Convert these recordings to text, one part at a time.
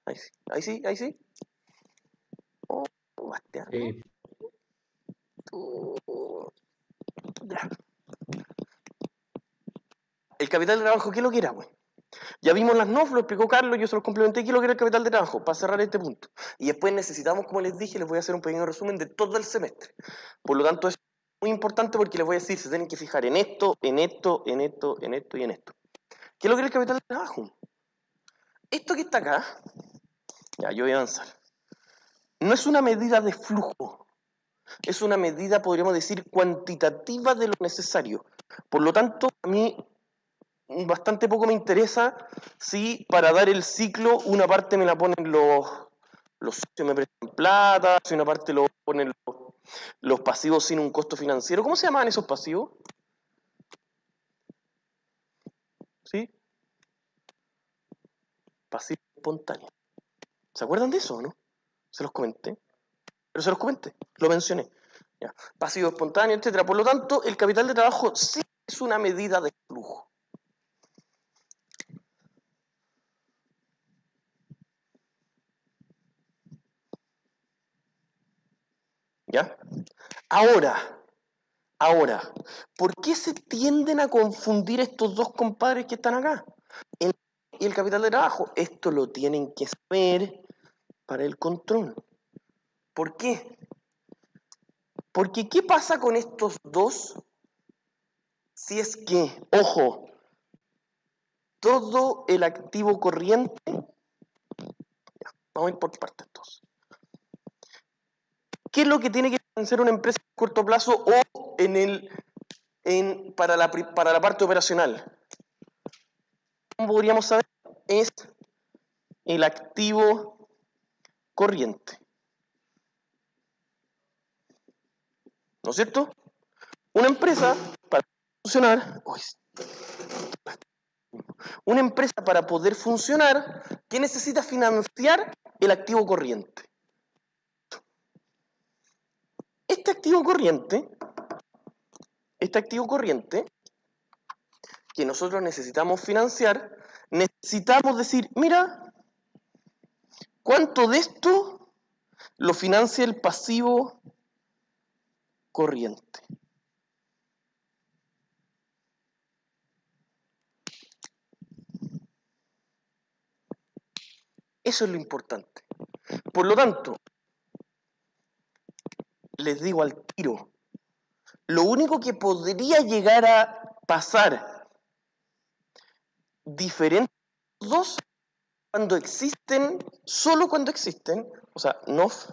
Ahí sí, ahí sí, ahí sí. Oh, Bastián, ¿no? Sí. Ya. El capital de trabajo, ¿qué es lo que era, güey? Ya vimos las NOF, lo explicó Carlos, yo se los complementé, ¿qué es lo que era el capital de trabajo? Para cerrar este punto. Y después necesitamos, como les dije, les voy a hacer un pequeño resumen de todo el semestre. Por lo tanto, es muy importante porque les voy a decir, se tienen que fijar en esto, en esto, en esto, en esto y en esto. ¿Qué es lo que era el capital de trabajo? Esto que está acá, ya, yo voy a avanzar. No es una medida de flujo, es una medida, podríamos decir, cuantitativa de lo necesario. Por lo tanto, a mí bastante poco me interesa si para dar el ciclo una parte me la ponen los socios me prestan plata, si una parte lo ponen los pasivos sin un costo financiero. ¿Cómo se llaman esos pasivos? ¿Sí? Pasivos espontáneos. ¿Se acuerdan de eso o no? Se los comenté. Pero se los comenté, lo mencioné. Ya. Pasivo espontáneo, etcétera. Por lo tanto, el capital de trabajo sí es una medida de flujo. ¿Ya? Ahora, ¿por qué se tienden a confundir estos dos compadres que están acá? Y el capital de trabajo. Esto lo tienen que saber para el control. ¿Por qué? Porque ¿qué pasa con estos dos si es que, ojo, todo el activo corriente, vamos a ir por partes entonces. ¿Qué es lo que tiene que hacer una empresa a corto plazo o para la parte operacional? ¿Cómo podríamos saber? Es el activo corriente. ¿No es cierto? Una empresa, para funcionar, una empresa para poder funcionar, ¿qué necesita financiar? El activo corriente. Este activo corriente, que nosotros necesitamos financiar, necesitamos decir, mira, ¿cuánto de esto lo financia el pasivo corriente? Eso es lo importante. Por lo tanto, les digo al tiro, lo único que podría llegar a pasar diferente de los dos cuando existen, solo cuando existen, o sea, NOF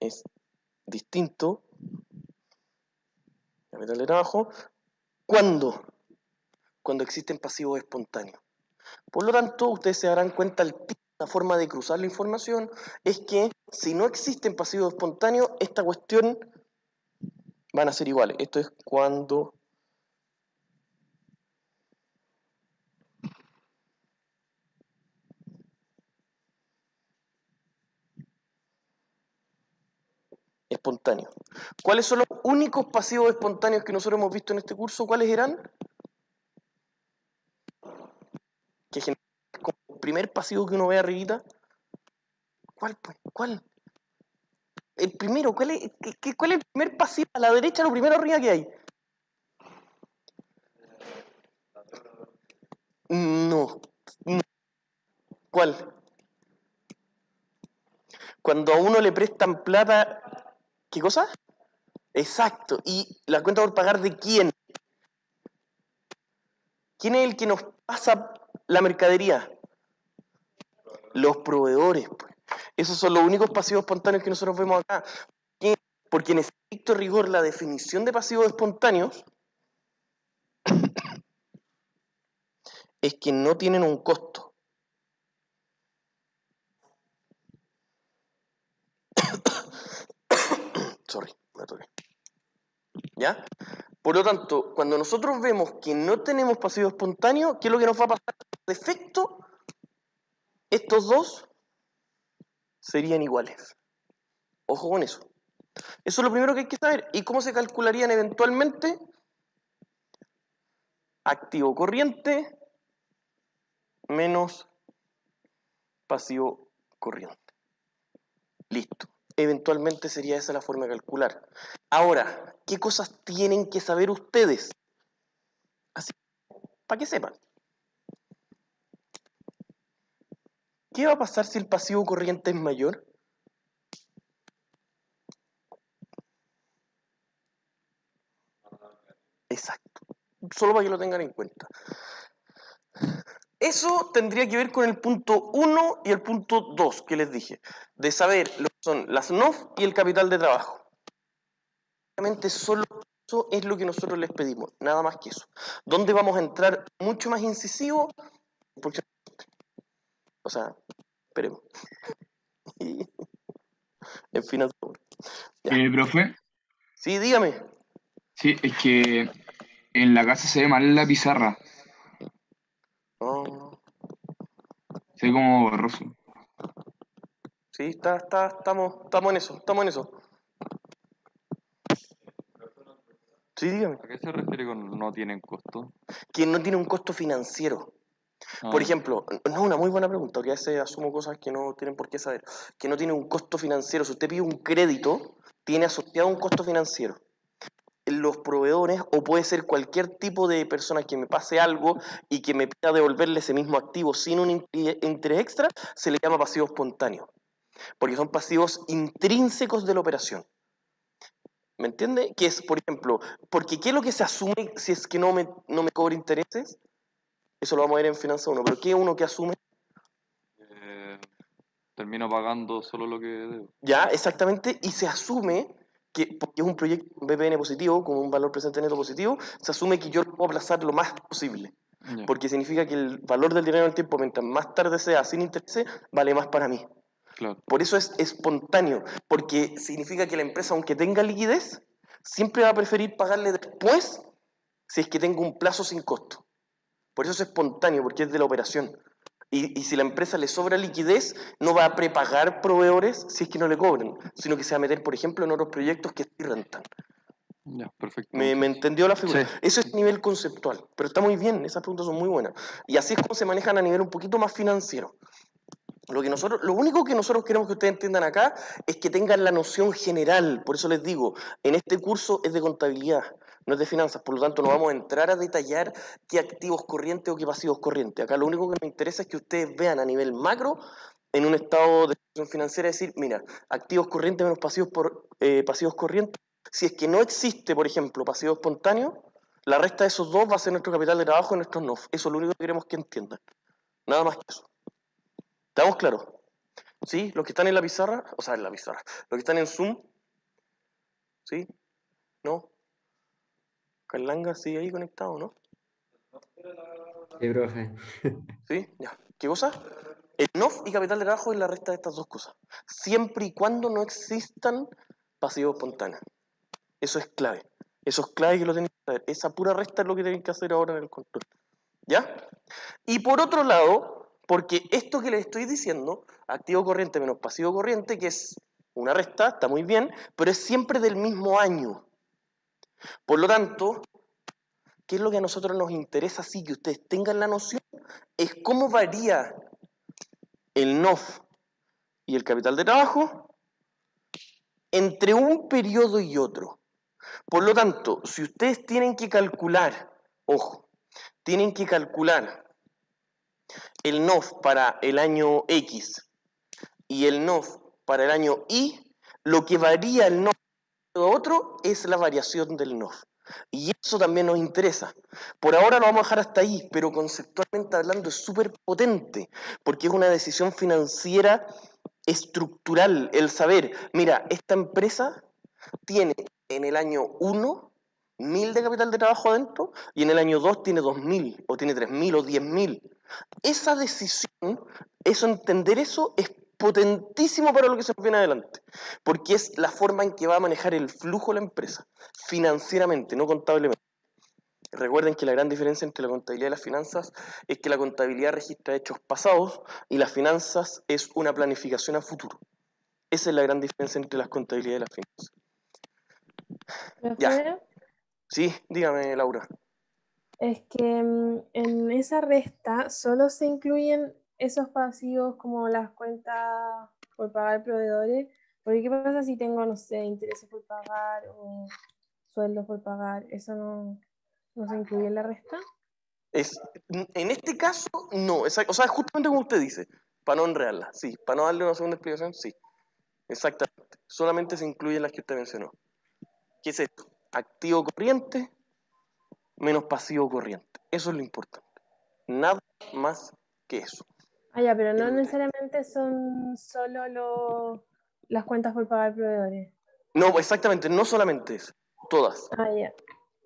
es distinto, capital de trabajo, cuando existen pasivos espontáneos. Por lo tanto, ustedes se darán cuenta, la forma de cruzar la información es que si no existen pasivos espontáneos, esta cuestión van a ser iguales. Esto es cuando espontáneo. ¿Cuáles son los únicos pasivos espontáneos que nosotros hemos visto en este curso? ¿Cuáles eran? Que es como el primer pasivo que uno ve arribita. ¿Cuál, pues? ¿Cuál? El primero, ¿cuál es el primer pasivo? A la derecha, lo primero arriba que hay. No. No. ¿Cuál? Cuando a uno le prestan plata, ¿qué cosa? Exacto. ¿Y la cuenta por pagar de quién? ¿Quién es el que nos pasa la mercadería? Los proveedores, pues. Esos son los únicos pasivos espontáneos que nosotros vemos acá. ¿Por qué? Porque en estricto rigor la definición de pasivos espontáneos es que no tienen un costo. Sorry, me toqué. ¿Ya? Por lo tanto, cuando nosotros vemos que no tenemos pasivo espontáneo, ¿qué es lo que nos va a pasar? Por defecto, estos dos serían iguales. Ojo con eso. Eso es lo primero que hay que saber. ¿Y cómo se calcularían eventualmente? Activo corriente menos pasivo corriente. Listo. Eventualmente sería esa la forma de calcular. Ahora, ¿qué cosas tienen que saber ustedes? Así, para que sepan. ¿Qué va a pasar si el pasivo corriente es mayor? Exacto. Solo para que lo tengan en cuenta. Eso tendría que ver con el punto 1 y el punto 2 que les dije, de saber lo que son las NOF y el capital de trabajo. Realmente solo eso es lo que nosotros les pedimos, nada más que eso. ¿Dónde vamos a entrar mucho más incisivo? O sea, esperemos. En fin, ya. Profe, Sí, dígame. sí, es que en la casa se ve mal la pizarra, No, se ve como borroso. sí, estamos en eso, estamos en eso. Sí, dígame. ¿A qué se refiere con no tienen costo? Que no tiene un costo financiero. Por Ah, ejemplo, no es una muy buena pregunta, porque a veces asumo cosas que no tienen por qué saber. Que no tiene un costo financiero. Si usted pide un crédito, tiene asociado un costo financiero. Los proveedores, o puede ser cualquier tipo de persona que me pase algo y que me pida devolverle ese mismo activo sin un interés extra, se le llama pasivo espontáneo. Porque son pasivos intrínsecos de la operación. ¿Me entiende? Que es, por ejemplo, porque ¿qué es lo que se asume si es que no me cobra intereses? Eso lo vamos a ver en Finanza 1, pero ¿qué es uno que asume? eh, termino pagando solo lo que debo. Ya, exactamente, y se asume que, porque es un proyecto con BPN positivo, con un valor presente neto positivo, se asume que yo lo puedo aplazar lo más posible, Ya, porque significa que el valor del dinero en el tiempo, mientras más tarde sea sin interés, vale más para mí. claro. Por eso es espontáneo, porque significa que la empresa, aunque tenga liquidez, siempre va a preferir pagarle después si es que tengo un plazo sin costo. Por eso es espontáneo, porque es de la operación. Y si la empresa le sobra liquidez, no va a prepagar proveedores si es que no le cobran, sino que se va a meter, por ejemplo, en otros proyectos que sí rentan. Ya, perfecto, ¿Me, muchas me gracias. entendió la figura? Sí, Eso es a nivel conceptual, pero está muy bien, esas preguntas son muy buenas. Y así es como se manejan a nivel un poquito más financiero. Lo único que nosotros queremos que ustedes entiendan acá es que tengan la noción general. Por eso les digo, en este curso es de contabilidad, no es de finanzas. Por lo tanto, no vamos a entrar a detallar qué activos corrientes o qué pasivos corrientes. Acá lo único que nos interesa es que ustedes vean a nivel macro, en un estado de situación financiera, decir, mira, activos corrientes menos pasivos corrientes. Si es que no existe, por ejemplo, pasivo espontáneo, la resta de esos dos va a ser nuestro capital de trabajo y nuestros NOF. Eso es lo único que queremos que entiendan. Nada más que eso. ¿Estamos claros? ¿Sí? Los que están en la pizarra, o sea, en la pizarra, los que están en Zoom, ¿sí? ¿No? Carlanga sigue ahí conectado, ¿no? Sí, profe. ¿Sí? Ya. ¿Qué cosa? El NOF y capital de trabajo es la resta de estas dos cosas. Siempre y cuando no existan pasivos espontáneos. Eso es clave. Eso es clave que lo tienen que saber. Esa pura resta es lo que tienen que hacer ahora en el control. ¿Ya? Y por otro lado, porque esto que les estoy diciendo, activo corriente menos pasivo corriente, que es una resta, está muy bien, pero es siempre del mismo año. Por lo tanto, ¿qué es lo que a nosotros nos interesa? Sí, que ustedes tengan la noción, es cómo varía el NOF y el capital de trabajo entre un periodo y otro. Por lo tanto, si ustedes tienen que calcular, ojo, tienen que calcular el NOF para el año X y el NOF para el año Y, lo que varía el NOF de otro es la variación del NOF. Y eso también nos interesa. Por ahora lo vamos a dejar hasta ahí, pero conceptualmente hablando es súper potente, porque es una decisión financiera estructural, el saber, mira, esta empresa tiene en el año 1 1000 de capital de trabajo adentro y en el año 2 tiene 2000 o tiene 3000 o 10000. Esa decisión, entender eso es potentísimo para lo que se nos viene adelante, porque es la forma en que va a manejar el flujo la empresa, financieramente, no contablemente. Recuerden que la gran diferencia entre la contabilidad y las finanzas es que la contabilidad registra hechos pasados y las finanzas es una planificación a futuro. Esa es la gran diferencia entre las contabilidades y las finanzas. Ya, Profe, sí, dígame, Laura. Es que en esa resta solo se incluyen esos pasivos como las cuentas por pagar proveedores, porque ¿qué pasa si tengo, no sé, intereses por pagar o sueldos por pagar? ¿Eso no se incluye en la resta? En este caso, no. O sea, justamente como usted dice, para no enredarla, sí. Para no darle una segunda explicación, sí. Exactamente. Solamente se incluyen las que usted mencionó. ¿Qué es esto? Activo corriente menos pasivo corriente. Eso es lo importante. Nada más que eso. Ah, ya, pero no El- necesariamente son solo las cuentas por pagar proveedores. No, exactamente, no solamente eso. Todas. Ah, ya.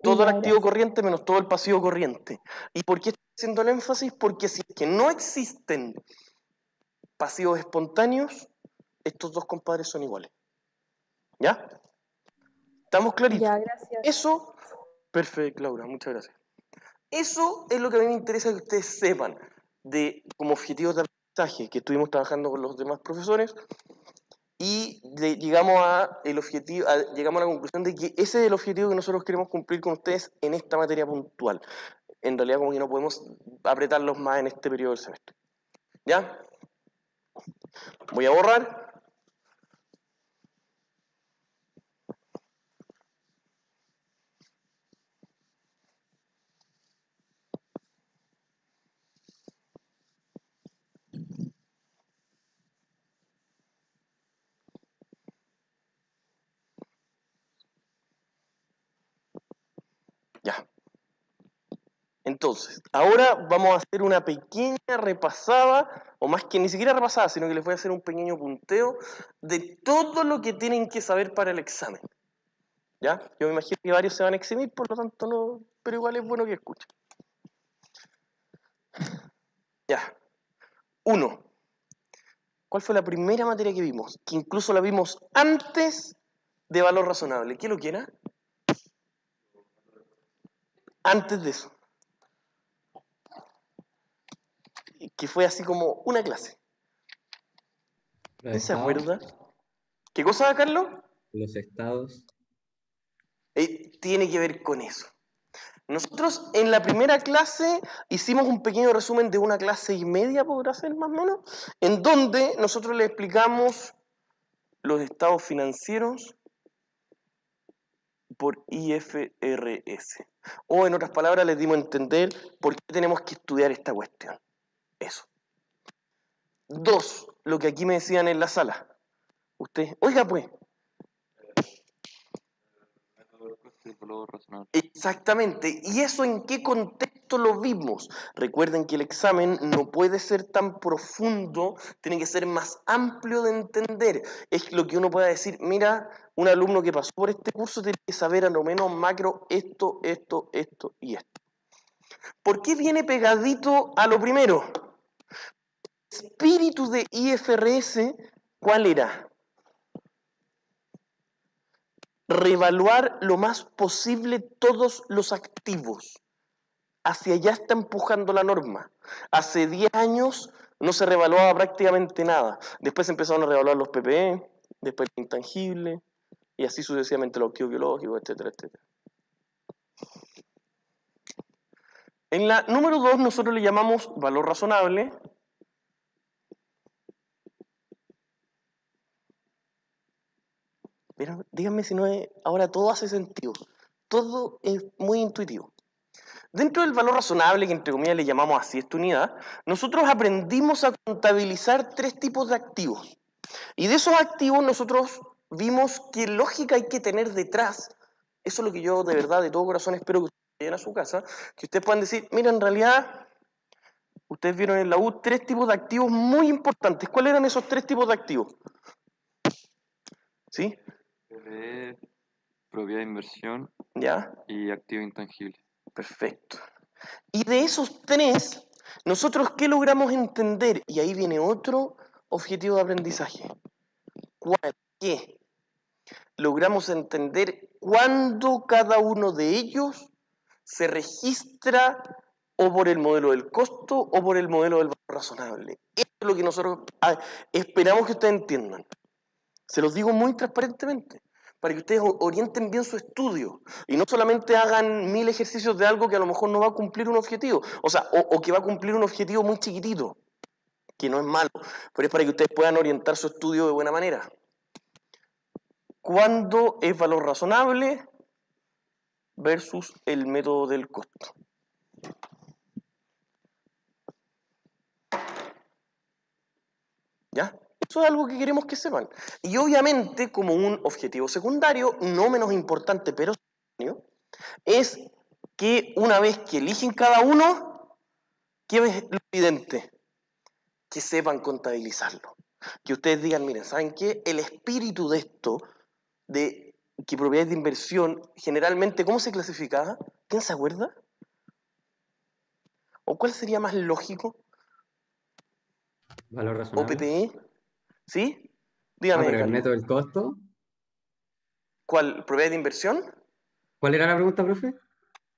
Todo el Ya, activo gracias. corriente menos todo el pasivo corriente. ¿Y por qué estoy haciendo el énfasis? Porque si es que no existen pasivos espontáneos, estos dos compadres son iguales. ¿Ya? ¿Estamos claritos? Ya, gracias. Eso, perfecto, Laura, muchas gracias. Eso es lo que a mí me interesa que ustedes sepan como objetivos de aprendizaje que estuvimos trabajando con los demás profesores y llegamos llegamos a la conclusión de que ese es el objetivo que nosotros queremos cumplir con ustedes en esta materia puntual. En realidad como que no podemos apretarlos más en este periodo del semestre. ¿Ya? Voy a borrar. Ya. Entonces, ahora vamos a hacer una pequeña repasada, o más que ni siquiera repasada, sino que les voy a hacer un pequeño punteo de todo lo que tienen que saber para el examen. ¿Ya? Yo me imagino que varios se van a eximir, por lo tanto no, pero igual es bueno que escuchen. Ya. 1. ¿Cuál fue la primera materia que vimos? Que incluso la vimos antes de valor razonable. ¿Qué lo que era? Antes de eso. Que fue así como una clase. Los ¿Quién se estados, acuerda? ¿Qué cosa, Carlos? los estados, Tiene que ver con eso. Nosotros en la primera clase hicimos un pequeño resumen de una clase y media, podrá ser más o menos, en donde nosotros le explicamos los estados financieros por IFRS. O en otras palabras, les dimos a entender por qué tenemos que estudiar esta cuestión. Eso. 2, lo que aquí me decían en la sala. Usted, oiga pues, Método del costo y el valor razonable. exactamente. ¿Y eso en qué contexto lo vimos? Recuerden que el examen no puede ser tan profundo, tiene que ser más amplio de entender. Es lo que uno pueda decir, mira, un alumno que pasó por este curso tiene que saber a lo menos macro esto, esto, esto y esto. ¿Por qué viene pegadito a lo primero? El espíritu de IFRS, ¿cuál era? Reevaluar lo más posible todos los activos. Hacia allá está empujando la norma. Hace 10 años no se revaluaba prácticamente nada. Después empezaron a revaluar los PPE, después el intangible, y así sucesivamente los activos biológicos, etcétera, etcétera. En la número 2 nosotros le llamamos valor razonable. Pero díganme si no es, ahora todo hace sentido. Todo es muy intuitivo. Dentro del valor razonable, que entre comillas le llamamos así esta unidad, nosotros aprendimos a contabilizar 3 tipos de activos. Y de esos activos nosotros vimos qué lógica hay que tener detrás. Eso es lo que yo de verdad, de todo corazón, espero que ustedes lleguen a su casa, que ustedes puedan decir, mira, en realidad, ustedes vieron en la U 3 tipos de activos muy importantes. ¿Cuáles eran esos 3 tipos de activos? ¿Sí? PPE, propiedad de inversión ¿Ya? y activo intangible. Perfecto. Y de esos 3, nosotros ¿qué logramos entender? Y ahí viene otro objetivo de aprendizaje. ¿Cuál? ¿Qué? Logramos entender cuándo cada uno de ellos se registra o por el modelo del costo o por el modelo del valor razonable. Esto es lo que nosotros esperamos que ustedes entiendan. Se los digo muy transparentemente. para que ustedes orienten bien su estudio y no solamente hagan 1000 ejercicios de algo que a lo mejor no va a cumplir un objetivo, o sea, o que va a cumplir un objetivo muy chiquitito, que no es malo, pero es para que ustedes puedan orientar su estudio de buena manera. ¿Cuándo es valor razonable versus el método del costo? ¿Ya? Eso es algo que queremos que sepan. Y obviamente, como un objetivo secundario, no menos importante, pero secundario, es que una vez que eligen cada uno, ¿qué es lo evidente? Que sepan contabilizarlo. Que ustedes digan, miren, ¿saben qué? El espíritu de esto, de que propiedades de inversión, generalmente, ¿cómo se clasificaba? ¿Quién se acuerda? ¿O cuál sería más lógico? Valor ¿O razonable. PPE? ¿Sí? Ah, Dígame, pero el Carlos. método del costo. ¿Cuál? ¿Propiedades de inversión? ¿Cuál era la pregunta, profe?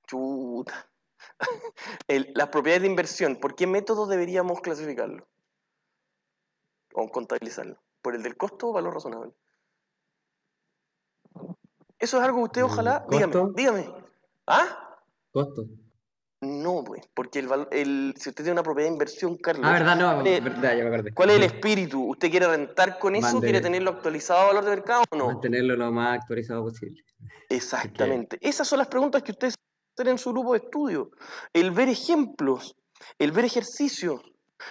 Chuta. Las propiedades de inversión, ¿por qué método deberíamos clasificarlo? O contabilizarlo. ¿Por el del costo o valor razonable? Eso es algo que usted ojalá, ¿Costo? dígame. ¿Ah? Costo. No, pues, porque si usted tiene una propiedad de inversión, Ah, Carlos, verdad, ¿cuál no, es, verdad, ya me acordé. cuál es el espíritu? ¿Usted quiere rentar con eso? ¿Quiere Mande- tenerlo actualizado a valor de mercado o no? Mantenerlo lo más actualizado posible. Porque Exactamente. Esas son las preguntas que ustedes hacer en su grupo de estudio. El ver ejemplos, el ver ejercicios,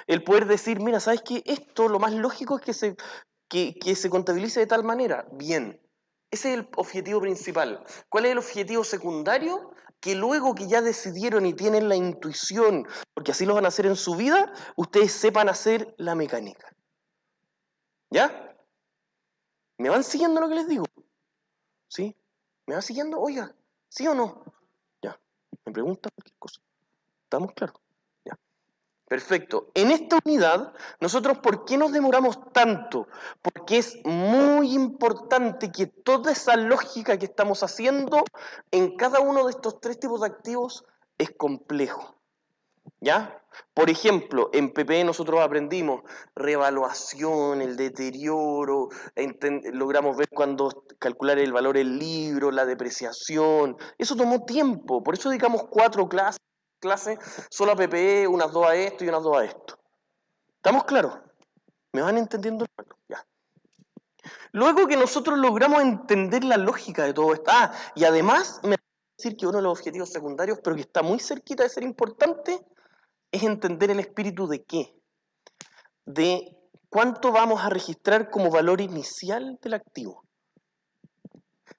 el poder decir, mira, ¿sabes qué? Esto lo más lógico es que se contabilice de tal manera. Bien. Ese es el objetivo principal. ¿Cuál es el objetivo secundario? Que luego que ya decidieron y tienen la intuición, porque así lo van a hacer en su vida, ustedes sepan hacer la mecánica. ¿Ya? ¿Me van siguiendo lo que les digo? ¿Sí? ¿Me van siguiendo? Oiga, ¿sí o no? Ya. Me preguntan cualquier cosa. ¿Estamos claros? Ya. Perfecto. En esta unidad, nosotros, ¿por qué nos demoramos tanto? Porque es muy importante que toda esa lógica que estamos haciendo en cada uno de estos 3 tipos de activos es complejo. ¿Ya? Por ejemplo, en PPE nosotros aprendimos revaluación, el deterioro, logramos ver cuándo calcular el valor del libro, la depreciación. Eso tomó tiempo, por eso dedicamos 4 clases solo a PPE, unas 2 a esto y unas 2 a esto. ¿Estamos claros? ¿Me van entendiendo? Ya. Luego que nosotros logramos entender la lógica de todo esto, y además me decir que uno de los objetivos secundarios, pero que está muy cerquita de ser importante, es entender el espíritu de qué, de cuánto vamos a registrar como valor inicial del activo.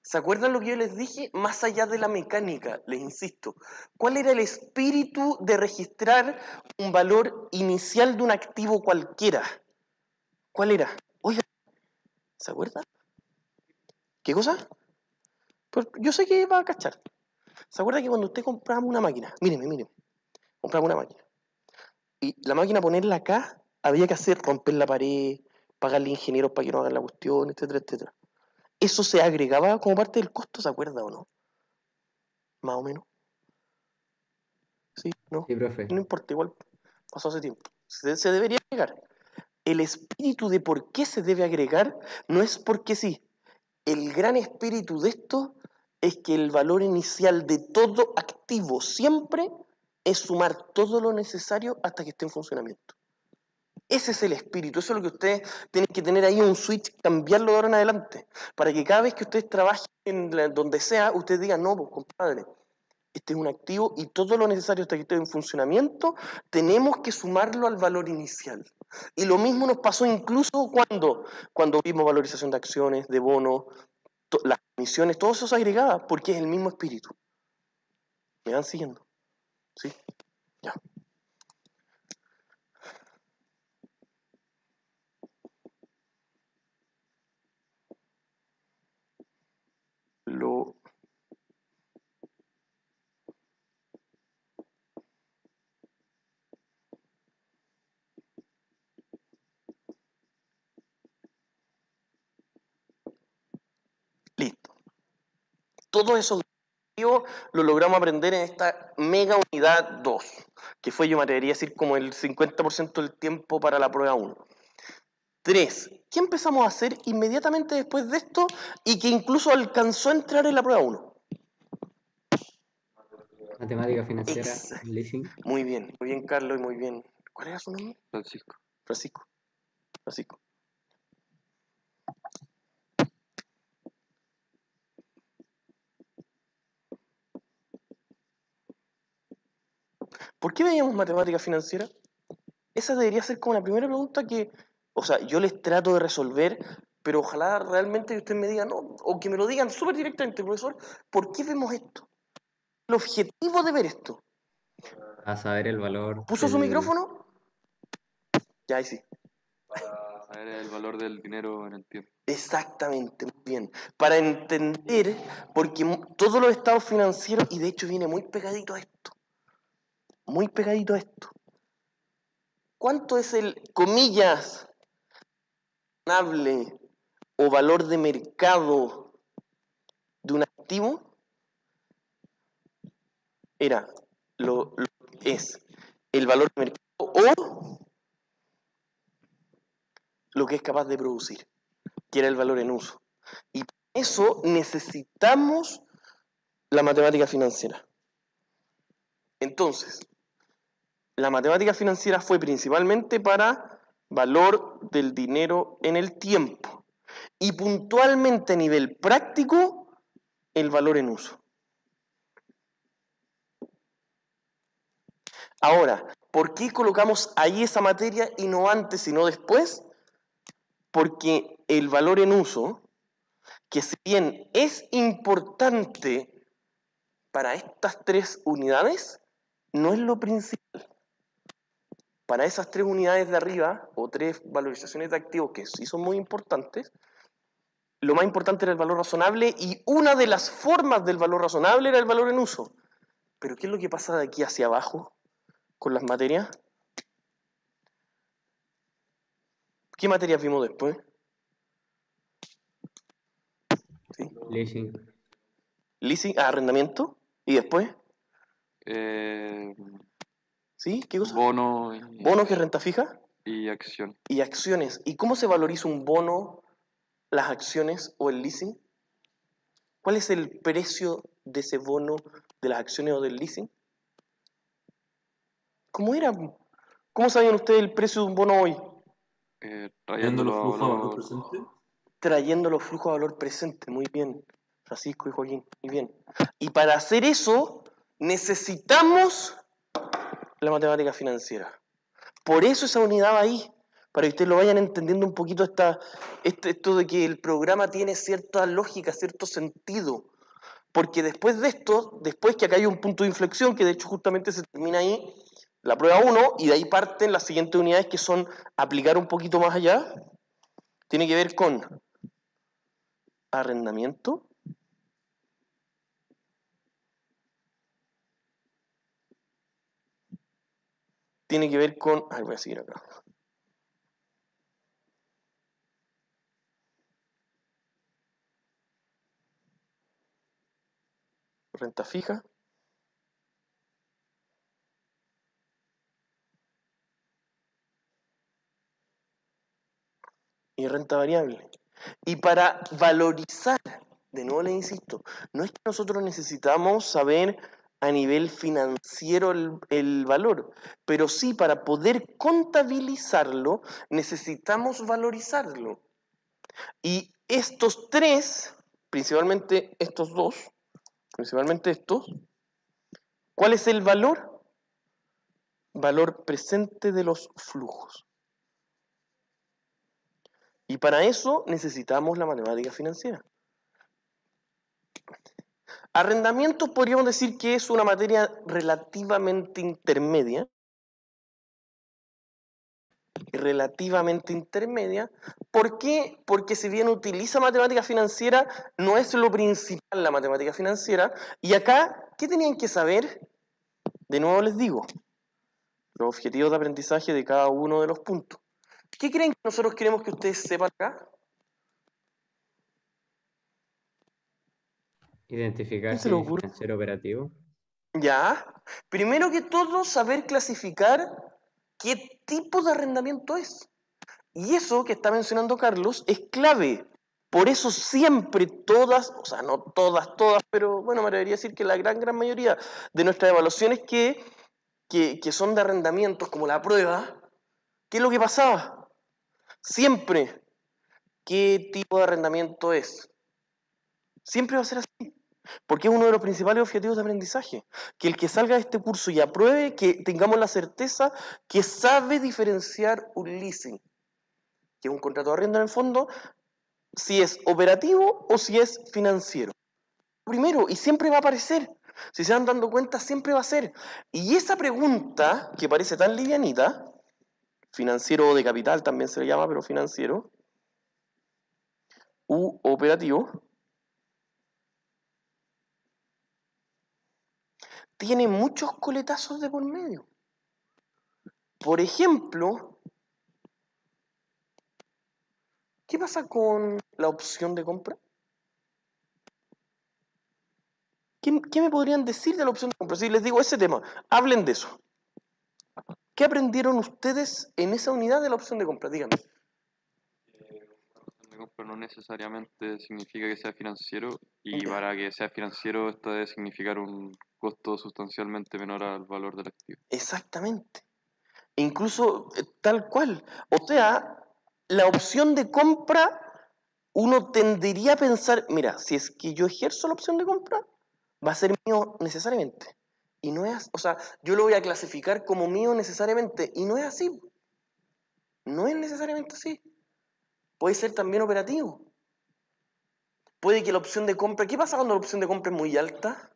¿Se acuerdan lo que yo les dije? Más allá de la mecánica, les insisto, ¿cuál era el espíritu de registrar un valor inicial de un activo cualquiera? ¿Cuál era? Oiga, ¿se acuerdan? ¿Qué cosa? Pues yo sé que va a cachar. ¿Se acuerda que cuando usted compraba una máquina? Míreme, compraba una máquina. Y la máquina ponerla acá, había que romper la pared, pagarle ingenieros para que no hagan la cuestión, etcétera, etcétera. ¿Eso se agregaba como parte del costo, se acuerda o no? Más o menos. ¿Sí? ¿No? sí, profe. No importa, igual pasó hace tiempo. Se debería agregar. El espíritu de por qué se debe agregar no es porque sí. El gran espíritu de esto es que el valor inicial de todo activo siempre es sumar todo lo necesario hasta que esté en funcionamiento. Ese es el espíritu, eso es lo que ustedes tienen que tener ahí, un switch, cambiarlo de ahora en adelante, para que cada vez que ustedes trabajen donde sea, ustedes digan, no, pues compadre, este es un activo y todo lo necesario hasta que esté en funcionamiento, tenemos que sumarlo al valor inicial. Y lo mismo nos pasó incluso cuando vimos valorización de acciones, de bonos, las emisiones, todo eso es agregada, porque es el mismo espíritu. ¿Me van siguiendo? ¿Sí? Ya. Lo listo. Todo eso lo logramos aprender en esta mega unidad 2, que fue, yo me atrevería a decir, como el 50% del tiempo para la prueba 1. 3. ¿Qué empezamos a hacer inmediatamente después de esto y que incluso alcanzó a entrar en la prueba 1? Matemática financiera, leasing. Muy bien, Carlos, y muy bien. ¿Cuál era su nombre? Francisco. Francisco. ¿Por qué veíamos matemática financiera? Esa debería ser como la primera pregunta que, o sea, yo les trato de resolver, pero ojalá realmente ustedes me digan, no, o que me lo digan súper directamente, profesor, ¿por qué vemos esto? El objetivo de ver esto. A saber el valor. ¿Puso su micrófono? Ya, ahí sí. Para saber el valor del dinero en el tiempo. Exactamente, muy bien. Para entender, porque todos los estados financieros, y de hecho viene muy pegadito a esto, ¿cuánto es el, comillas, razonable o valor de mercado de un activo? Es el valor de mercado o lo que es capaz de producir, que era el valor en uso. Y por eso necesitamos la matemática financiera. Entonces, la matemática financiera fue principalmente para valor del dinero en el tiempo y puntualmente a nivel práctico, el valor en uso. Ahora, ¿por qué colocamos ahí esa materia y no antes y no después? Porque el valor en uso, que si bien es importante para estas 3 unidades, no es lo principal. Para esas 3 unidades de arriba, o 3 valorizaciones de activos que sí son muy importantes, lo más importante era el valor razonable y una de las formas del valor razonable era el valor en uso. Pero ¿qué es lo que pasa de aquí hacia abajo con las materias? ¿Qué materias vimos después? ¿Sí? Leasing, arrendamiento. ¿Y después? ¿Sí? ¿Qué cosa? Bono. ¿Bono que es renta fija? Y acción. Y acciones. ¿Y cómo se valoriza un bono, las acciones o el leasing? ¿Cuál es el precio de ese bono, de las acciones o del leasing? ¿Cómo era? ¿Cómo sabían ustedes el precio de un bono hoy? Trayendo los flujos a valor presente. Trayendo los flujos a valor presente. Muy bien, Francisco y Joaquín. Muy bien. Y para hacer eso, necesitamos la matemática financiera. Por eso esa unidad va ahí, para que ustedes lo vayan entendiendo un poquito esto de que el programa tiene cierta lógica, cierto sentido. Porque después de esto, después que acá hay un punto de inflexión, que de hecho justamente se termina ahí, la prueba 1, y de ahí parten las siguientes unidades que son aplicar un poquito más allá, tiene que ver con arrendamiento, tiene que ver con, voy a seguir acá, renta fija, y renta variable. Y para valorizar, de nuevo les insisto, no es que nosotros necesitamos saber a nivel financiero el valor, pero sí para poder contabilizarlo necesitamos valorizarlo. Y estos 3, principalmente estos 2, ¿cuál es el valor? Valor presente de los flujos. Y para eso necesitamos la matemática financiera. Arrendamientos podríamos decir que es una materia relativamente intermedia. ¿Por qué? Porque si bien utiliza matemática financiera, no es lo principal la matemática financiera. Y acá, ¿qué tenían que saber? De nuevo les digo, los objetivos de aprendizaje de cada uno de los puntos. ¿Qué creen que nosotros queremos que ustedes sepan acá? Identificar ¿Qué se si le es ocurre? financiero operativo. Ya. Primero que todo, saber clasificar qué tipo de arrendamiento es. Y eso que está mencionando Carlos es clave. Por eso siempre todas, o sea, no todas, pero bueno, me atrevería a decir que la gran mayoría de nuestras evaluaciones que son de arrendamientos, como la prueba, ¿qué es lo que pasaba? Siempre, ¿qué tipo de arrendamiento es? Siempre va a ser así, porque es uno de los principales objetivos de aprendizaje. Que el que salga de este curso y apruebe, que tengamos la certeza que sabe diferenciar un leasing, que es un contrato de arriendo en el fondo, si es operativo o si es financiero. Primero, y siempre va a aparecer. Si se van dando cuenta, siempre va a ser. Y esa pregunta, que parece tan livianita, financiero de capital también se le llama, pero financiero, u operativo, tiene muchos coletazos de por medio. Por ejemplo, ¿qué pasa con la opción de compra? ¿Qué me podrían decir de la opción de compra? Si les digo ese tema, hablen de eso. ¿Qué aprendieron ustedes en esa unidad de la opción de compra? Díganme. De compra no necesariamente significa que sea financiero y para que sea financiero esto debe significar un costo sustancialmente menor al valor del activo. Exactamente. Incluso tal cual. O sea, la opción de compra, uno tendería a pensar, mira, si es que yo ejerzo la opción de compra, va a ser mío necesariamente. Y no es, o sea, yo lo voy a clasificar como mío necesariamente, y no es así. No es necesariamente así. Puede ser también operativo. Puede que la opción de compra, ¿qué pasa cuando la opción de compra es muy alta?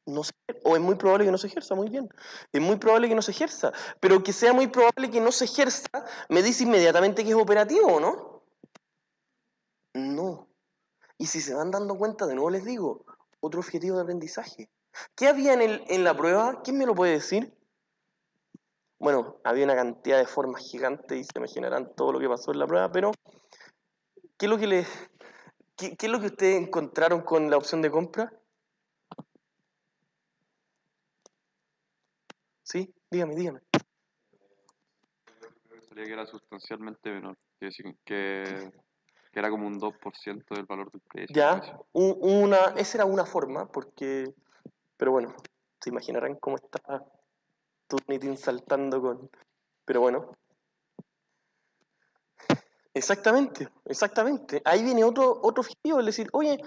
No sé, o es muy probable que no se ejerza, muy bien. Es muy probable que no se ejerza, pero que sea muy probable que no se ejerza, me dice inmediatamente que es operativo, ¿no? No. Y si se van dando cuenta, de nuevo les digo, otro objetivo de aprendizaje. ¿Qué había en la prueba? ¿Quién me lo puede decir? Bueno, había una cantidad de formas gigantes y se imaginarán todo lo que pasó en la prueba, pero ¿qué es lo que qué es lo que ustedes encontraron con la opción de compra? ¿Sí? Dígame. Sería que era sustancialmente menor, que era como un 2% del valor del precio. algo así. Ya, esa era una forma, pero bueno, se imaginarán cómo está Turnitin saltando con... Pero bueno, exactamente. Ahí viene otro objetivo, es decir, oye,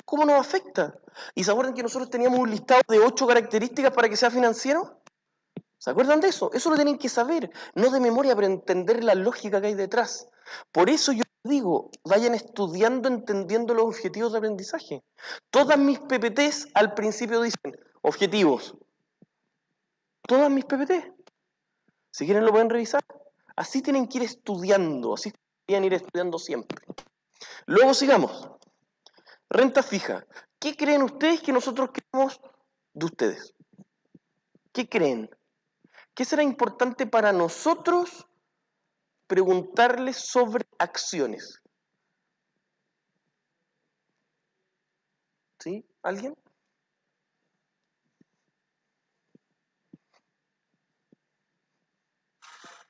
¿cómo nos afecta? ¿Y se acuerdan que nosotros teníamos un listado de 8 características para que sea financiero? ¿Se acuerdan de eso? Eso lo tienen que saber, no de memoria, pero entender la lógica que hay detrás. Por eso yo digo, vayan estudiando, entendiendo los objetivos de aprendizaje. Todas mis PPTs al principio dicen objetivos. Todas mis PPTs. Si quieren lo pueden revisar. Así tienen que ir estudiando, así tienen que ir estudiando siempre. Luego sigamos. Renta fija. ¿Qué creen ustedes que nosotros queremos de ustedes? ¿Qué creen? ¿Qué será importante para nosotros preguntarles sobre acciones? ¿Sí? ¿Alguien?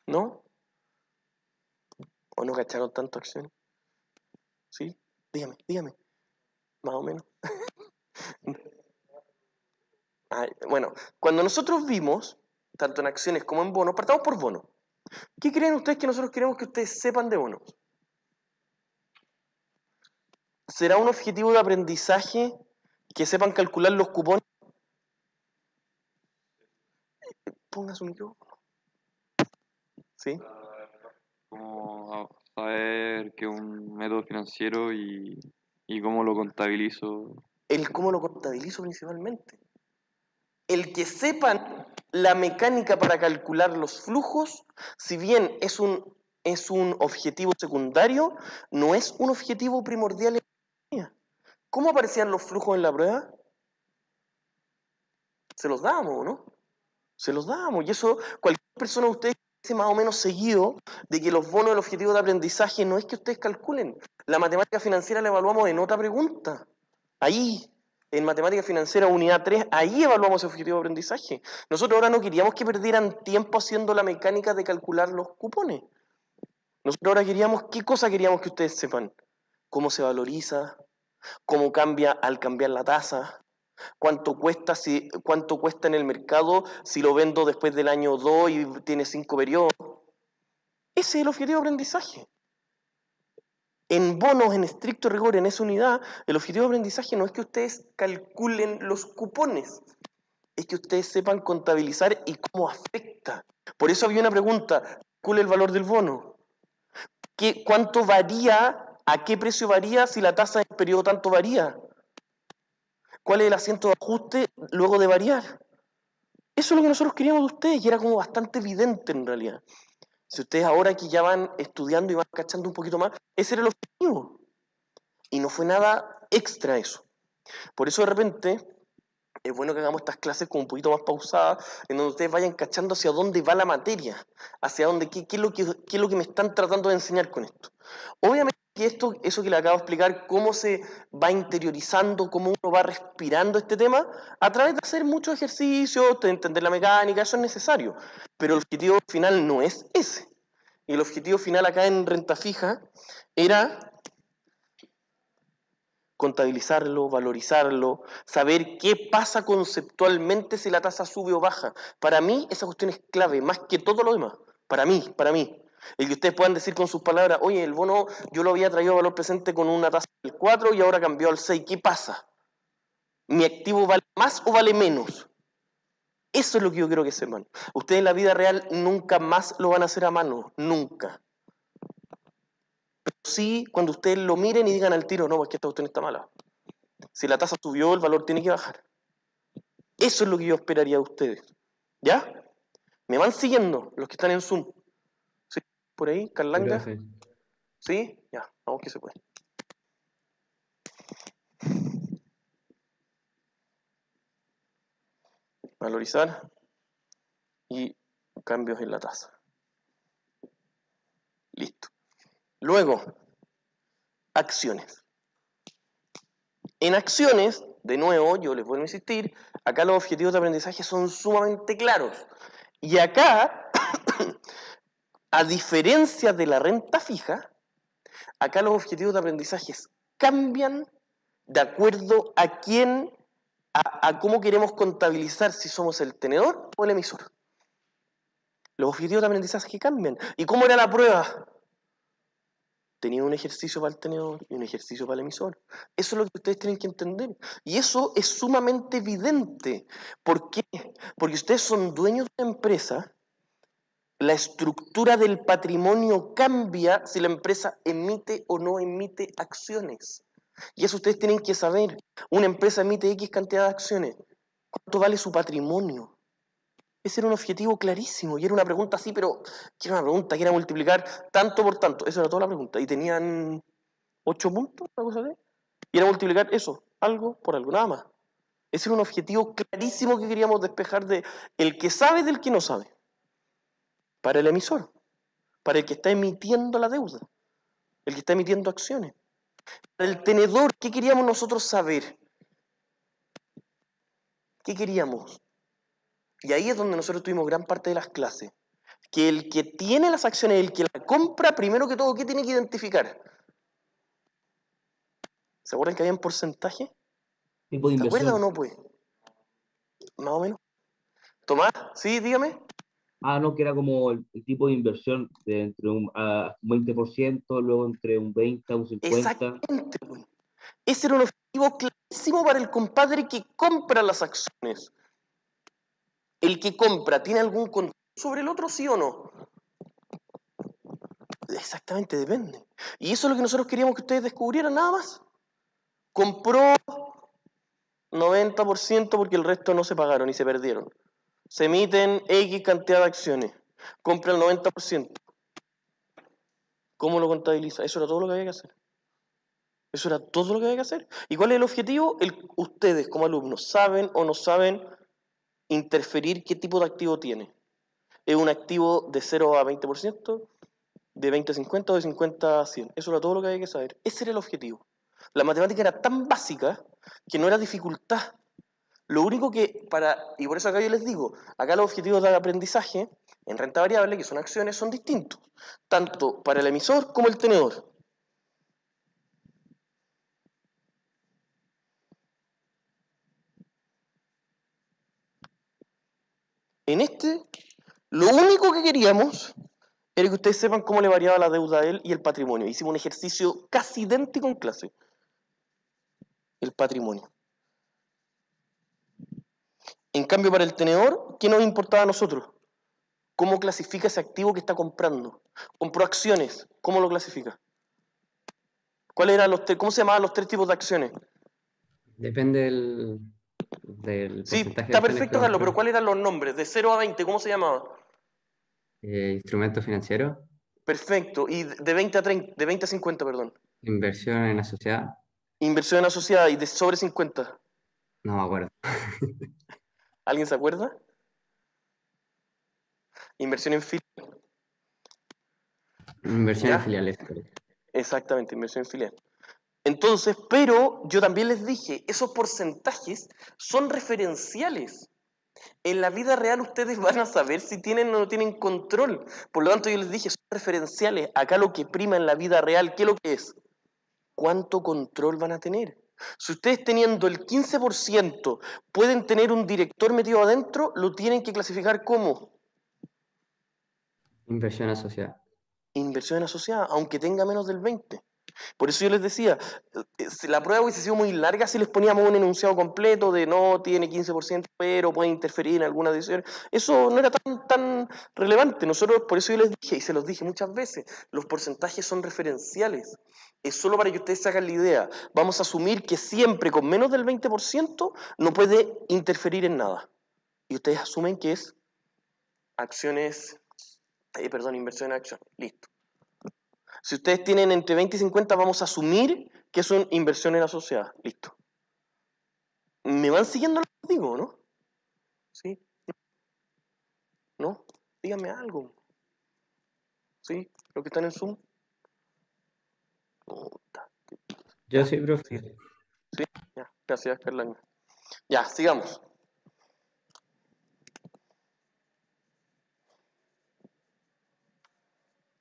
¿No? ¿O no cacharon tanto acciones? ¿Sí? Dígame. Más o menos. Bueno, cuando nosotros vimos, tanto en acciones como en bonos, partamos por bonos. ¿Qué creen ustedes que nosotros queremos que ustedes sepan de bonos? ¿Será un objetivo de aprendizaje que sepan calcular los cupones? Ponga su micrófono. ¿Sí? Como saber qué es un método financiero y cómo lo contabilizo. El cómo lo contabilizo principalmente. El que sepan la mecánica para calcular los flujos, si bien es un objetivo secundario, no es un objetivo primordial en la economía. ¿Cómo aparecían los flujos en la prueba? Se los dábamos, ¿no? Se los dábamos. Y eso, cualquier persona de ustedes dice más o menos seguido de que los bonos del objetivo de aprendizaje no es que ustedes calculen. La matemática financiera la evaluamos en otra pregunta. Ahí, en matemática financiera unidad 3, ahí evaluamos el objetivo de aprendizaje. Nosotros ahora no queríamos que perdieran tiempo haciendo la mecánica de calcular los cupones. Nosotros ahora queríamos, ¿qué cosa queríamos que ustedes sepan? ¿Cómo se valoriza? ¿Cómo cambia al cambiar la tasa? ¿Cuánto cuesta en el mercado si lo vendo después del año 2 y tiene 5 periodos? Ese es el objetivo de aprendizaje. En bonos, en estricto rigor, en esa unidad, el objetivo de aprendizaje no es que ustedes calculen los cupones, es que ustedes sepan contabilizar y cómo afecta. Por eso había una pregunta, ¿calcule el valor del bono? ¿Cuánto varía? ¿A qué precio varía si la tasa del periodo tanto varía? ¿Cuál es el asiento de ajuste luego de variar? Eso es lo que nosotros queríamos de ustedes y era como bastante evidente en realidad. Si ustedes ahora que ya van estudiando y van cachando un poquito más, ese era el objetivo. Y no fue nada extra eso. Por eso de repente es bueno que hagamos estas clases como un poquito más pausadas, en donde ustedes vayan cachando hacia dónde va la materia, hacia dónde, qué es lo que me están tratando de enseñar con esto. Obviamente que eso que le acabo de explicar, cómo se va interiorizando, cómo uno va respirando este tema, a través de hacer muchos ejercicios, de entender la mecánica, eso es necesario. Pero el objetivo final no es ese. Y el objetivo final acá en renta fija era contabilizarlo, valorizarlo, saber qué pasa conceptualmente si la tasa sube o baja. Para mí esa cuestión es clave, más que todo lo demás. Para mí. El que ustedes puedan decir con sus palabras, oye, el bono yo lo había traído a valor presente con una tasa del 4 y ahora cambió al 6. ¿Qué pasa? ¿Mi activo vale más o vale menos? Eso es lo que yo quiero que sepan. Ustedes en la vida real nunca más lo van a hacer a mano, nunca. Pero sí, cuando ustedes lo miren y digan al tiro, no, es que esta cuestión está mala. Si la tasa subió, el valor tiene que bajar. Eso es lo que yo esperaría de ustedes. ¿Ya? ¿Me van siguiendo los que están en Zoom? ¿Sí? ¿Por ahí? ¿Carlanga? Profe. ¿Sí? Ya, vamos que se puede. Valorizar y cambios en la tasa. Listo. Luego, acciones. En acciones, de nuevo, yo les vuelvo a insistir, acá los objetivos de aprendizaje son sumamente claros. Y acá, a diferencia de la renta fija, acá los objetivos de aprendizaje cambian de acuerdo a cómo queremos contabilizar si somos el tenedor o el emisor. Los objetivos de aprendizaje cambian. ¿Y cómo era la prueba? Tenía un ejercicio para el tenedor y un ejercicio para el emisor. Eso es lo que ustedes tienen que entender. Y eso es sumamente evidente. ¿Por qué? Porque ustedes son dueños de una empresa. La estructura del patrimonio cambia si la empresa emite o no emite acciones. Y eso ustedes tienen que saber. Una empresa emite X cantidad de acciones. ¿Cuánto vale su patrimonio? Ese era un objetivo clarísimo. Y era una pregunta así, pero que era una pregunta que era multiplicar tanto por tanto. Esa era toda la pregunta. Y tenían 8 puntos, una cosa así. Y era multiplicar eso, algo por algo, nada más. Ese era un objetivo clarísimo que queríamos despejar de el que sabe del que no sabe. Para el emisor, para el que está emitiendo la deuda, el que está emitiendo acciones. Para el tenedor, ¿qué queríamos nosotros saber? ¿Qué queríamos? Y ahí es donde nosotros tuvimos gran parte de las clases. Que el que tiene las acciones, el que la compra, primero que todo, ¿qué tiene que identificar? ¿Se acuerdan que había un porcentaje? Tipo de ¿Se acuerdan o inversión. no, pues? Más o menos. Tomás, sí, dígame. Ah, no, que era como el tipo de inversión de entre un 20%, luego entre un 20 a un 50. Exactamente, pues. Ese era un objetivo clarísimo para el compadre que compra las acciones. El que compra, ¿tiene algún control sobre el otro, sí o no? Exactamente, depende. Y eso es lo que nosotros queríamos que ustedes descubrieran, nada más. Compró 90% porque el resto no se pagaron y se perdieron. Se emiten X cantidad de acciones. Compra el 90%. ¿Cómo lo contabiliza? Eso era todo lo que había que hacer. Eso era todo lo que había que hacer. ¿Y cuál es el objetivo? Ustedes como alumnos, ¿saben o no saben interferir qué tipo de activo tiene? ¿Es un activo de 0 a 20%? ¿De 20 a 50 o de 50 a 100? Eso era todo lo que había que saber. Ese era el objetivo. La matemática era tan básica que no era dificultad. Lo único que y por eso acá yo les digo, acá los objetivos de aprendizaje en renta variable, que son acciones, son distintos, tanto para el emisor como el tenedor. En lo único que queríamos era que ustedes sepan cómo le variaba la deuda a él y el patrimonio. Hicimos un ejercicio casi idéntico en clase. El patrimonio. En cambio, para el tenedor, ¿qué nos importaba a nosotros? ¿Cómo clasifica ese activo que está comprando? Compró acciones, ¿cómo lo clasifica? ¿Cómo se llamaban los 3 tipos de acciones? Depende del Sí, porcentaje de está acciones que perfecto, Carlos, pero compró. ¿cuáles eran los nombres? De 0 a 20, ¿cómo se llamaba? Instrumento financiero, Perfecto. Y de 20 a 30, de 20 a 50, perdón. inversión en asociada, Inversión asociada y de sobre 50. no me acuerdo. ¿Alguien se acuerda? Inversión en filial. Inversión en ¿Ya? filiales. Exactamente, inversión en filial. Entonces, pero yo también les dije, esos porcentajes son referenciales. En la vida real ustedes van a saber si tienen o no tienen control. Por lo tanto, yo les dije, son referenciales. Acá lo que prima en la vida real, ¿qué es lo que es? ¿Cuánto control van a tener? Si ustedes teniendo el 15% pueden tener un director metido adentro, lo tienen que clasificar como Inversión asociada. inversión asociada, aunque tenga menos del 20%. Por eso yo les decía, si la prueba hubiese sido muy larga si les poníamos un enunciado completo de no tiene 15%, pero puede interferir en alguna decisión. Eso no era tan relevante. Nosotros, por eso yo les dije, y se los dije muchas veces, los porcentajes son referenciales. Es solo para que ustedes se hagan la idea. Vamos a asumir que siempre con menos del 20% no puede interferir en nada. Y ustedes asumen que es inversión en acción. Listo. Si ustedes tienen entre 20 y 50, vamos a asumir que son inversiones asociadas. Listo. ¿Me van siguiendo lo que digo, no? ¿Sí? ¿No? Díganme algo. ¿Sí? ¿Lo que están en Zoom? Puta. Yo sí, profe. ¿Sí? Ya, gracias, Carla. Ya, sigamos.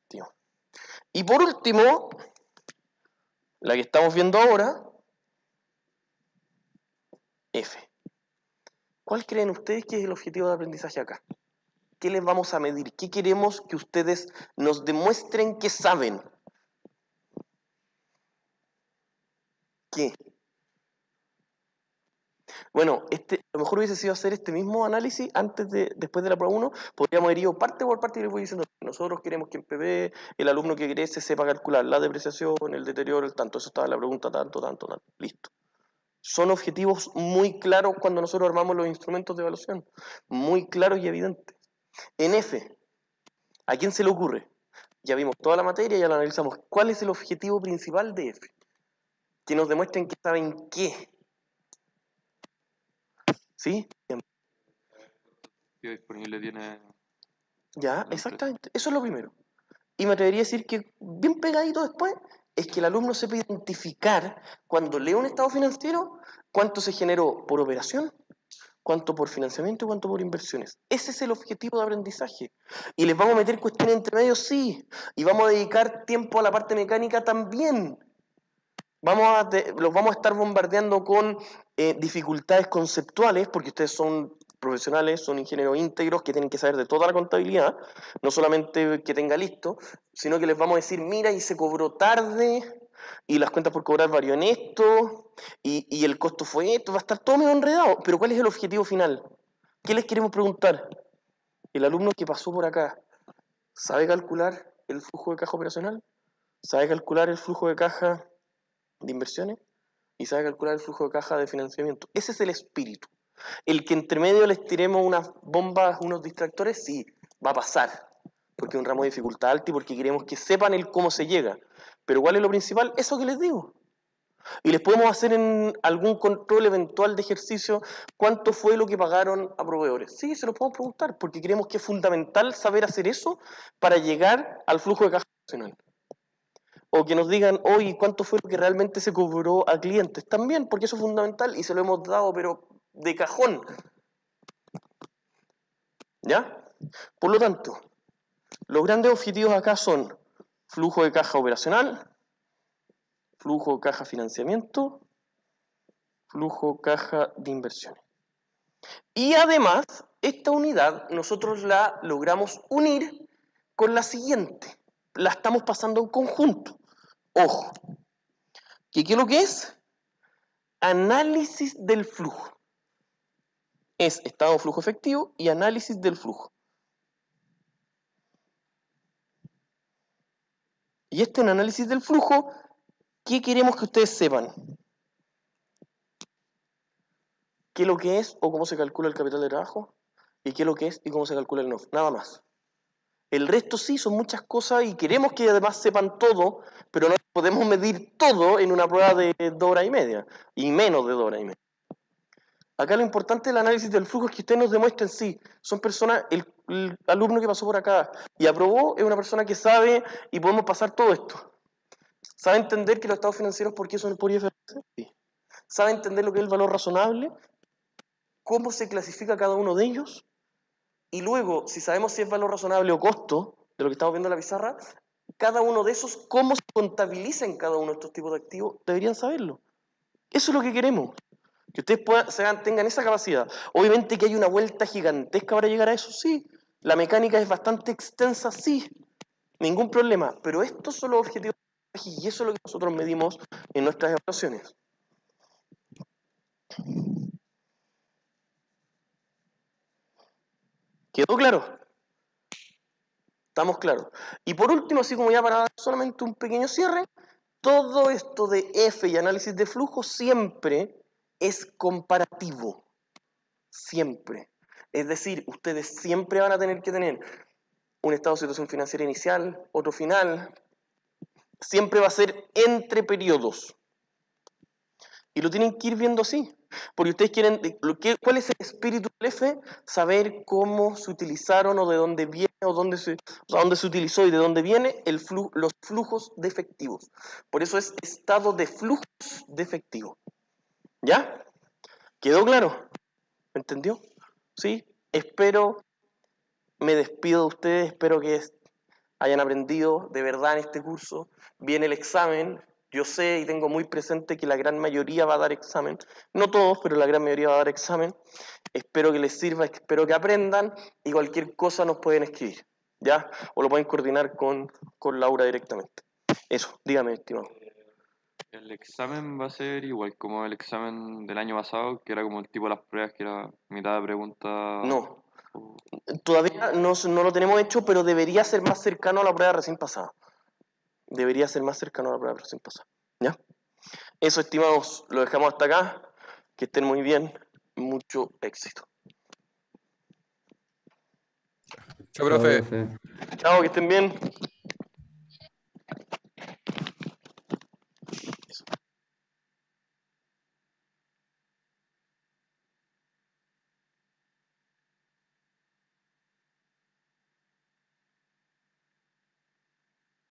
Tío. Y por último, la que estamos viendo ahora, F. ¿Cuál creen ustedes que es el objetivo de aprendizaje acá? ¿Qué les vamos a medir? ¿Qué queremos que ustedes nos demuestren que saben? ¿Qué? Bueno, a lo mejor hubiese sido hacer este mismo análisis después de la prueba 1, podríamos haber ido parte por parte y les voy diciendo, nosotros queremos que en PB el alumno que crece sepa calcular la depreciación, el deterioro, el tanto, eso estaba en la pregunta, tanto, listo. Son objetivos muy claros cuando nosotros armamos los instrumentos de evaluación, muy claros y evidentes. En F, ¿a quién se le ocurre? Ya vimos toda la materia, ya la analizamos. ¿Cuál es el objetivo principal de F? Que nos demuestren que saben qué. ¿Sí? Disponible tiene Ya, la empresa. exactamente. Eso es lo primero. Y me atrevería a decir que bien pegadito después es que el alumno sepa identificar cuando lee un estado financiero cuánto se generó por operación, cuánto por financiamiento y cuánto por inversiones. Ese es el objetivo de aprendizaje. Y les vamos a meter cuestiones entre medio, sí. Y vamos a dedicar tiempo a la parte mecánica también. Los vamos a estar bombardeando con dificultades conceptuales, porque ustedes son profesionales, son ingenieros íntegros que tienen que saber de toda la contabilidad, no solamente que tenga listo, sino que les vamos a decir, mira, y se cobró tarde, y las cuentas por cobrar varió en esto, y el costo fue esto, va a estar todo medio enredado. Pero ¿cuál es el objetivo final? ¿Qué les queremos preguntar? El alumno que pasó por acá, ¿sabe calcular el flujo de caja operacional? ¿Sabe calcular el flujo de caja de inversiones? ¿Y sabe calcular el flujo de caja de financiamiento? Ese es el espíritu. El que entre medio les tiremos unas bombas, unos distractores, sí, va a pasar, porque es un ramo de dificultad alta y porque queremos que sepan el cómo se llega. Pero ¿cuál es lo principal? Eso que les digo. Y les podemos hacer en algún control eventual de ejercicio cuánto fue lo que pagaron a proveedores. Sí, se lo podemos preguntar, porque creemos que es fundamental saber hacer eso para llegar al flujo de caja nacional. o que nos digan, oye, ¿cuánto fue lo que realmente se cobró a clientes? También, porque eso es fundamental y se lo hemos dado, pero de cajón. ¿Ya? Por lo tanto, los grandes objetivos acá son flujo de caja operacional, flujo de caja financiamiento, flujo caja de inversiones. Y además, esta unidad nosotros la logramos unir con la siguiente. La estamos pasando en conjunto. Ojo, ¿qué es lo que es? Análisis del flujo. Es estado de flujo efectivo y análisis del flujo. Y este en análisis del flujo, ¿qué queremos que ustedes sepan? ¿Qué es lo que es o cómo se calcula el capital de trabajo? ¿Y qué es lo que es y cómo se calcula el NOF? Nada más. El resto sí, son muchas cosas y queremos que además sepan todo, pero no podemos medir todo en una prueba de 2 horas y media, y menos de 2 horas y media. Acá lo importante del análisis del flujo es que ustedes nos demuestren, sí, son personas, el alumno que pasó por acá y aprobó es una persona que sabe y podemos pasar todo esto. ¿Sabe entender que los estados financieros, por qué son por IFRS? Sí. ¿Sabe entender lo que es el valor razonable? ¿Cómo se clasifica cada uno de ellos? Y luego, si sabemos si es valor razonable o costo, de lo que estamos viendo en la pizarra, cada uno de esos, cómo se contabiliza en cada uno de estos tipos de activos, deberían saberlo. Eso es lo que queremos. Que ustedes tengan esa capacidad. Obviamente que hay una vuelta gigantesca para llegar a eso, sí. La mecánica es bastante extensa, sí. Ningún problema. Pero estos son los objetivos y eso es lo que nosotros medimos en nuestras evaluaciones. ¿Quedó claro? ¿Estamos claros? Y por último, así como ya para dar solamente un pequeño cierre, todo esto de F y análisis de flujo siempre es comparativo. Siempre. Es decir, ustedes siempre van a tener que tener un estado de situación financiera inicial, otro final. Siempre va a ser entre periodos. Y lo tienen que ir viendo así. Porque ustedes quieren, ¿cuál es el espíritu del F? Saber cómo se utilizaron o de dónde viene o dónde se utilizó y de dónde viene los flujos de efectivos. Por eso es estado de flujos de efectivo. ¿Ya? ¿Quedó claro? ¿Me entendió? ¿Sí? Me despido de ustedes, espero que hayan aprendido de verdad en este curso. Viene el examen. Yo sé y tengo muy presente que la gran mayoría va a dar examen. No todos, pero la gran mayoría va a dar examen. Espero que les sirva, espero que aprendan y cualquier cosa nos pueden escribir, ¿ya? O lo pueden coordinar con Laura directamente. Eso, dígame, estimado. El examen va a ser igual como el examen del año pasado, que era como el tipo de las pruebas, que era mitad de preguntas. No, todavía no lo tenemos hecho, pero debería ser más cercano a la prueba recién pasada. Debería ser más cercano a la prueba recién pasada. ¿Ya? Eso, estimados, lo dejamos hasta acá. Que estén muy bien. Mucho éxito. Chao, profe. Chao, que estén bien.